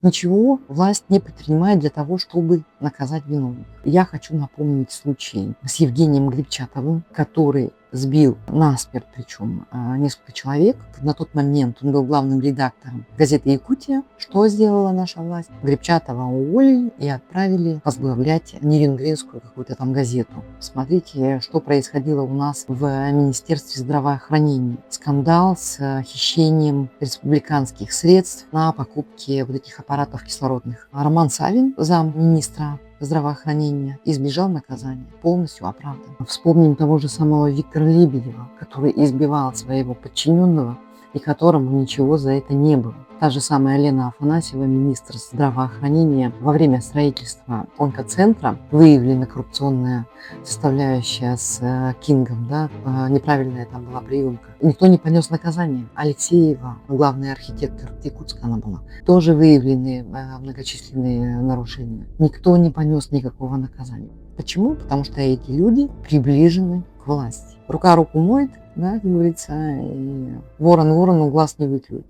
Ничего власть не предпринимает для того, чтобы наказать виновных. Я хочу напомнить случай с Евгением Гребчатовым, который сбил насмерть, причем несколько человек. На тот момент он был главным редактором газеты «Якутия». Что сделала наша власть? Гребчатова уволили и отправили возглавлять Нерюнгринскую какую-то там газету. Смотрите, что происходило у нас в Министерстве здравоохранения. Скандал с хищением республиканских средств на покупки вот этих аппаратов кислородных. Роман Савин, замминистра здравоохранения, избежал наказания, полностью оправдан. Вспомним того же самого Виктора Лебедева, который избивал своего подчиненного и которому ничего за это не было. Та же самая Лена Афанасьева, министр здравоохранения, во время строительства онкоцентра выявлена коррупционная составляющая с Кингом, да, неправильная там была приемка. Никто не понес наказание. Алексеева, главный архитектор Якутска она была, тоже выявлены многочисленные нарушения. Никто не понес никакого наказания. Почему? Потому что эти люди приближены к власти. Рука руку моет, да, как говорится, и ворон ворону глаз не выклюет.